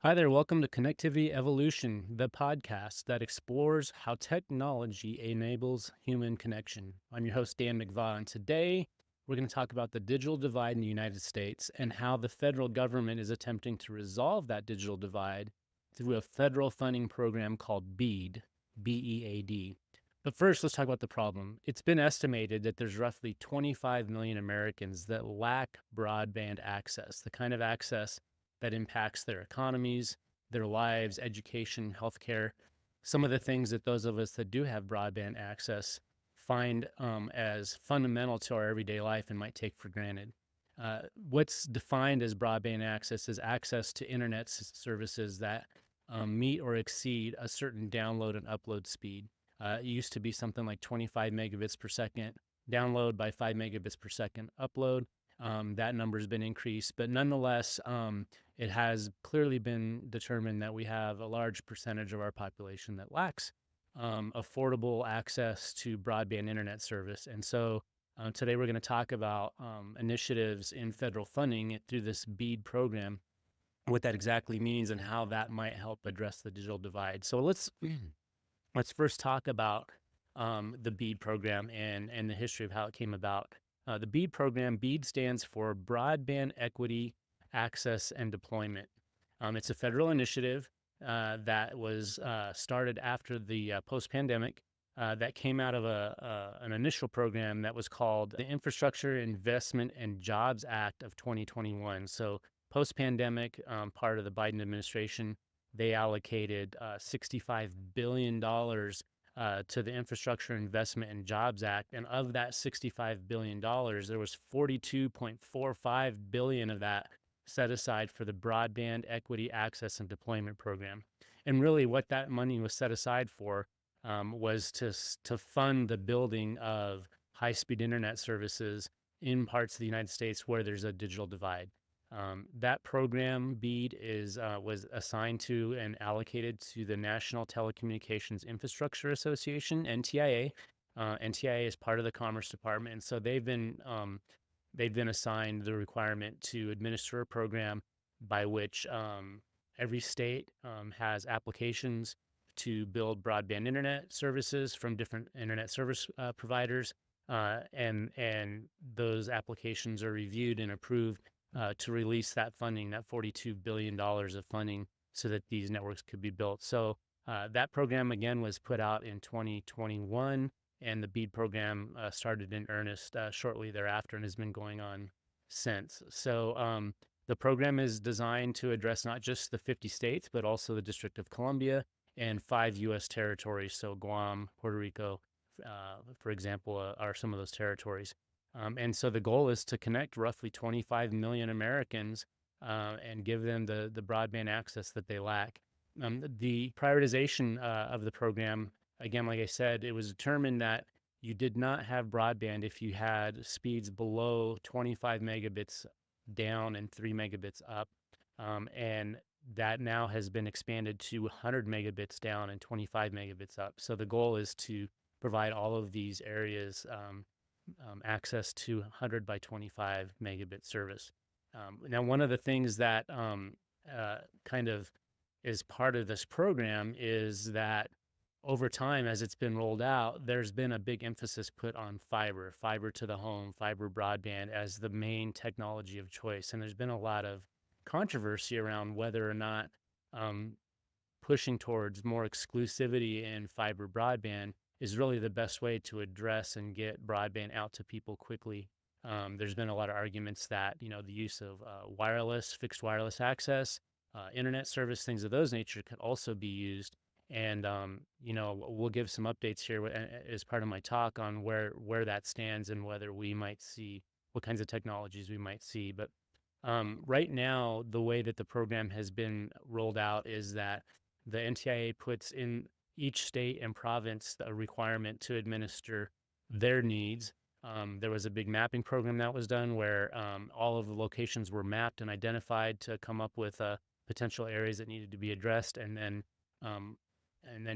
Hi there, welcome to Connectivity Evolution, the podcast that explores how technology enables human connection. I'm your host, Dan McVaugh, and today we're going to talk about the digital divide in the United States and how the federal government is attempting to resolve that digital divide through a federal funding program called BEAD, BEAD. But first, let's talk about the problem. It's been estimated that there's roughly 25 million Americans that lack broadband access, the kind of access that impacts their economies, their lives, education, healthcare. Some of the things that those of us that do have broadband access find as fundamental to our everyday life and might take for granted. What's defined as broadband access is access to internet services that meet or exceed a certain download and upload speed. It used to be something like 25 megabits per second download by 5 megabits per second upload. That number has been increased, but nonetheless, it has clearly been determined that we have a large percentage of our population that lacks affordable access to broadband internet service. And so today we're going to talk about initiatives in federal funding through this BEAD program, what that exactly means and how that might help address the digital divide. So let's first talk about the BEAD program and the history of how it came about. The BEAD program, BEAD stands for Broadband Equity, Access, and Deployment. It's a federal initiative that was started after the post-pandemic that came out of an initial program that was called the Infrastructure Investment and Jobs Act of 2021. So post-pandemic, part of the Biden administration, they allocated $65 billion to the Infrastructure Investment and Jobs Act. And of that $65 billion, there was $42.45 billion of that set aside for the Broadband Equity Access and Deployment Program. And really what that money was set aside for was to fund the building of high-speed internet services in parts of the United States where there's a digital divide. That program, BEAD, was assigned to and allocated to the National Telecommunications Infrastructure Association, NTIA. NTIA is part of the Commerce Department, and so they've been assigned the requirement to administer a program by which every state has applications to build broadband internet services from different internet service providers, and those applications are reviewed and approved to release that funding, that $42 billion of funding, so that these networks could be built. So that program, again, was put out in 2021, and the BEAD program started in earnest shortly thereafter and has been going on since. So the program is designed to address not just the 50 states, but also the District of Columbia and 5 U.S. territories. So Guam, Puerto Rico, for example, are some of those territories. And so the goal is to connect roughly 25 million Americans and give them the broadband access that they lack. The prioritization of the program, again, like I said, it was determined that you did not have broadband if you had speeds below 25 megabits down and 3 megabits up. And that now has been expanded to 100 megabits down and 25 megabits up. So the goal is to provide all of these areas access to 100 by 25 megabit service. Now, one of the things that kind of is part of this program is that over time, as it's been rolled out, there's been a big emphasis put on fiber to the home, fiber broadband as the main technology of choice. And there's been a lot of controversy around whether or not pushing towards more exclusivity in fiber broadband is really the best way to address and get broadband out to people quickly. There's been a lot of arguments that, the use of fixed wireless access, internet service, things of those nature could also be used. And, we'll give some updates here as part of my talk on where that stands and whether we might see what kinds of technologies we might see. But right now, the way that the program has been rolled out is that the NTIA puts in each state and province a requirement to administer their needs. There was a big mapping program that was done where all of the locations were mapped and identified to come up with potential areas that needed to be addressed, and then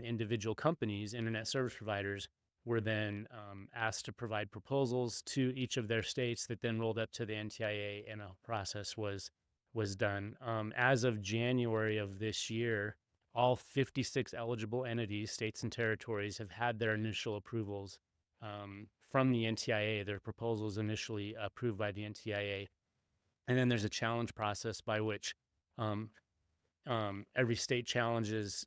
individual companies, internet service providers, were then asked to provide proposals to each of their states that then rolled up to the NTIA, and a process was was done. As of January of this year, all 56 eligible entities, states and territories, have had their initial approvals from the NTIA. Their proposals initially approved by the NTIA. And then there's a challenge process by which um, every state challenges,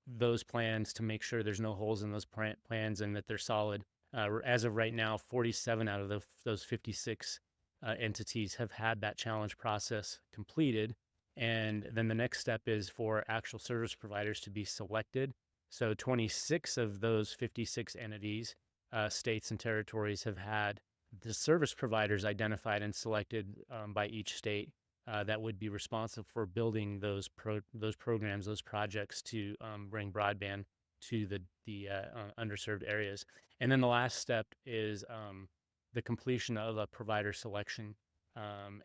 those plans to make sure there's no holes in those plans and that they're solid. As of right now, 47 out of those 56 entities have had that challenge process completed. And then the next step is for actual service providers to be selected. So 26 of those 56 entities, states and territories, have had the service providers identified and selected by each state that would be responsible for building those programs, those projects to bring broadband to the underserved areas. And then the last step is the completion of a provider selection.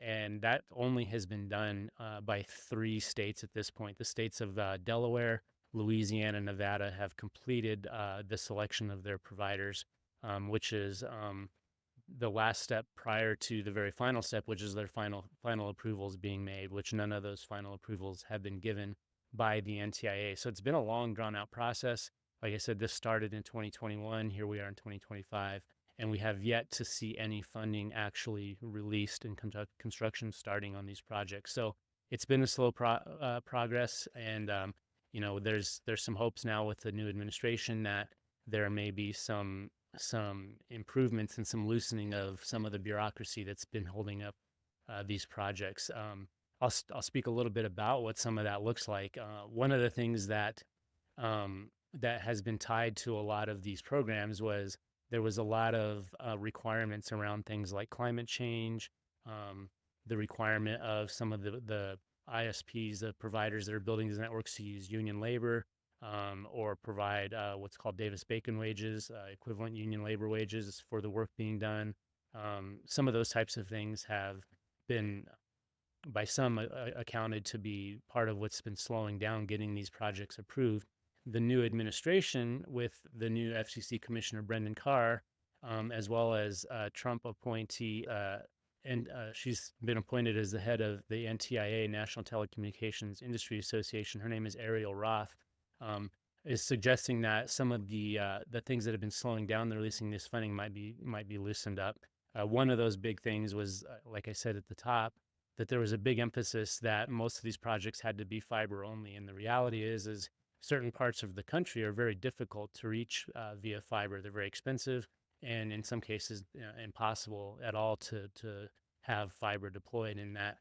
And that only has been done by 3 states at this point. The states of Delaware, Louisiana, and Nevada have completed the selection of their providers, which is the last step prior to the very final step, which is their final approvals being made, which none of those final approvals have been given by the NTIA. So it's been a long, drawn out process. Like I said, this started in 2021. Here we are in 2025, and we have yet to see any funding actually released and construction starting on these projects. So it's been a slow progress, and there's some hopes now with the new administration that there may be some improvements and some loosening of some of the bureaucracy that's been holding up these projects. I'll speak a little bit about what some of that looks like. One of the things that that has been tied to a lot of these programs was there was a lot of requirements around things like climate change, the requirement of some of the ISPs, the providers that are building these networks, to use union labor, or provide what's called Davis-Bacon wages, equivalent union labor wages for the work being done. Some of those types of things have been, by some, accounted to be part of what's been slowing down getting these projects approved. The new administration, with the new FCC Commissioner Brendan Carr, as well as Trump appointee, and she's been appointed as the head of the NTIA, National Telecommunications Industry Association. Her name is Ariel Roth. Is suggesting that some of the things that have been slowing down the releasing this funding might be loosened up. One of those big things was, like I said at the top, that there was a big emphasis that most of these projects had to be fiber only, and the reality is certain parts of the country are very difficult to reach via fiber. They're very expensive, and in some cases impossible at all to have fiber deployed. In that,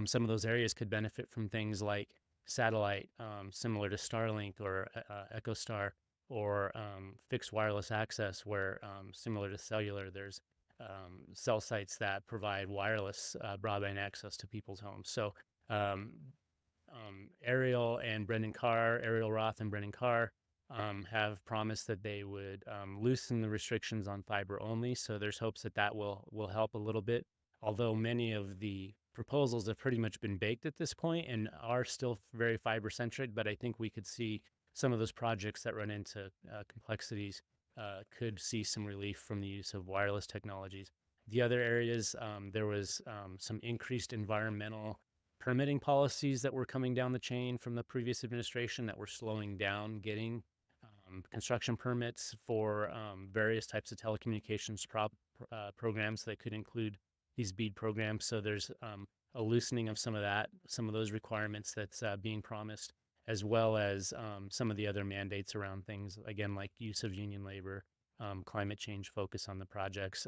some of those areas could benefit from things like satellite, similar to Starlink or EchoStar, or fixed wireless access, where similar to cellular, there's cell sites that provide wireless broadband access to people's homes. So Ariel Roth and Brendan Carr have promised that they would loosen the restrictions on fiber only. So there's hopes that will help a little bit, although many of the proposals have pretty much been baked at this point and are still very fiber centric. But I think we could see some of those projects that run into complexities could see some relief from the use of wireless technologies. The other areas, there was some increased environmental permitting policies that were coming down the chain from the previous administration that were slowing down getting construction permits for various types of telecommunications programs that could include these BEAD programs. So there's a loosening of some of those requirements that's being promised, as well as some of the other mandates around things, again, like use of union labor, climate change focus on the projects.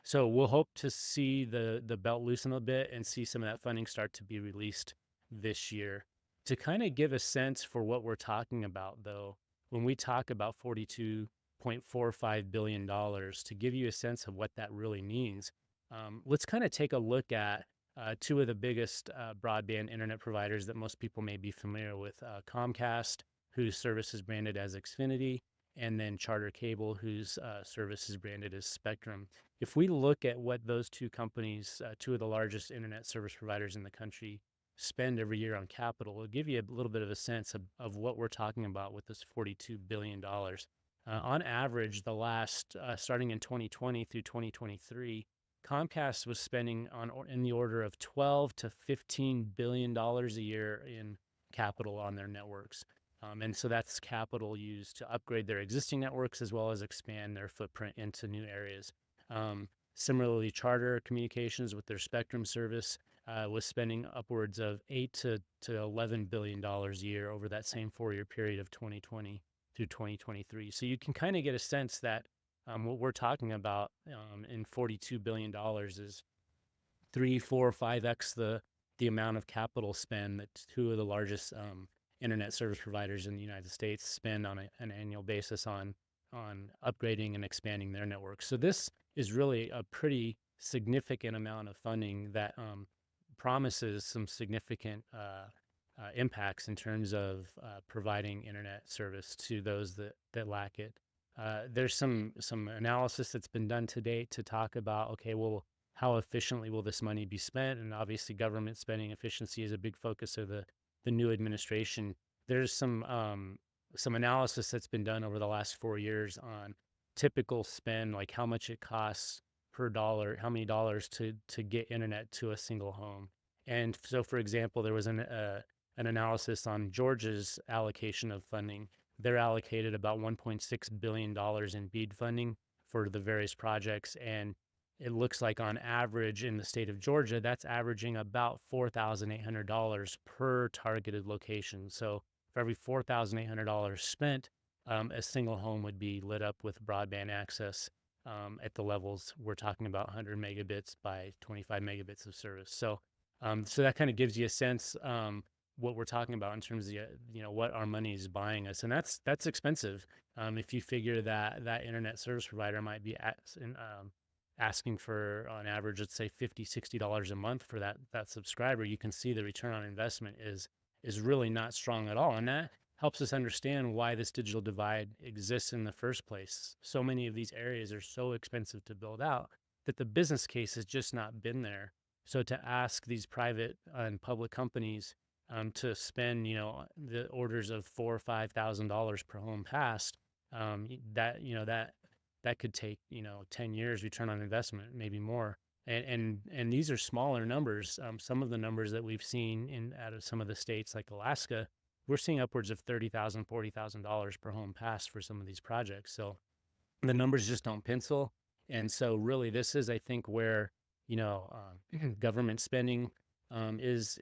So we'll hope to see the belt loosen a bit and see some of that funding start to be released this year. To kind of give a sense for what we're talking about, though, when we talk about $42.45 billion, to give you a sense of what that really means, let's kind of take a look at 2 of the biggest broadband internet providers that most people may be familiar with, Comcast, whose service is branded as Xfinity, and then Charter Cable, whose service is branded as Spectrum. If we look at what those 2 companies, 2 of the largest internet service providers in the country, spend every year on capital, it'll give you a little bit of a sense of what we're talking about with this $42 billion. On average, the last, starting in 2020 through 2023, Comcast was spending in the order of $12 to $15 billion a year in capital on their networks. And so that's capital used to upgrade their existing networks as well as expand their footprint into new areas. Similarly, Charter Communications with their Spectrum service was spending upwards of $8 to $11 billion a year over that same 4-year period of 2020 through 2023. So you can kind of get a sense that what we're talking about in $42 billion is 3, 4, 5x the amount of capital spend that two of the largest internet service providers in the United States spend on an annual basis on upgrading and expanding their networks. So this is really a pretty significant amount of funding that promises some significant impacts in terms of providing internet service to those that lack it. There's some analysis that's been done to date to talk about, okay, well, how efficiently will this money be spent? And obviously government spending efficiency is a big focus of the new administration. There's some analysis that's been done over the last 4 years on typical spend, like how much it costs per dollar, how many dollars to get internet to a single home. And so, for example, there was an analysis on Georgia's allocation of funding. They're allocated about $1.6 billion in BEAD funding for the various projects. And it looks like on average in the state of Georgia, that's averaging about $4,800 per targeted location. So for every $4,800 spent, a single home would be lit up with broadband access at the levels we're talking about, 100 megabits by 25 megabits of service. So so that kind of gives you a sense what we're talking about in terms of what our money is buying us, and that's expensive. If you figure that internet service provider might be asking for, on average, let's say $50, $60 a month for that subscriber, you can see the return on investment is really not strong at all. And that helps us understand why this digital divide exists in the first place. So many of these areas are so expensive to build out that the business case has just not been there. So to ask these private and public companies to spend, the orders of $4,000 or $5,000 per home passed, that could take 10 years return on investment, maybe more. And these are smaller numbers. Some of the numbers that we've seen out of some of the states like Alaska, we're seeing upwards of $30,000, $40,000 per home passed for some of these projects. So the numbers just don't pencil. And so really this is, I think, where government spending is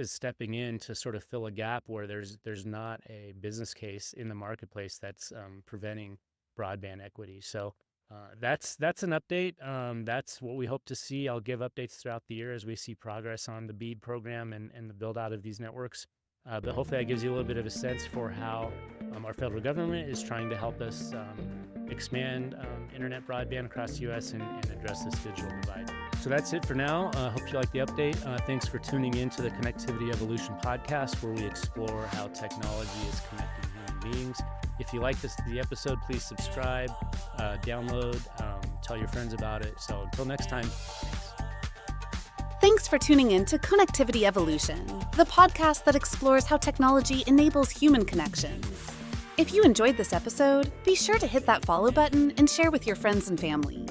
stepping in to sort of fill a gap where there's not a business case in the marketplace that's preventing broadband equity. So that's an update. That's what we hope to see. I'll give updates throughout the year as we see progress on the BEAD program and the build out of these networks. But hopefully that gives you a little bit of a sense for how our federal government is trying to help us expand internet broadband across the U.S. and address this digital divide. So that's it for now. Hope you like the update. Thanks for tuning in to the Connectivity Evolution podcast, where we explore how technology is connecting human beings. If you like the episode, please subscribe, download, tell your friends about it. So until next time, thanks. Thanks for tuning in to Connectivity Evolution, the podcast that explores how technology enables human connections. If you enjoyed this episode, be sure to hit that follow button and share with your friends and family.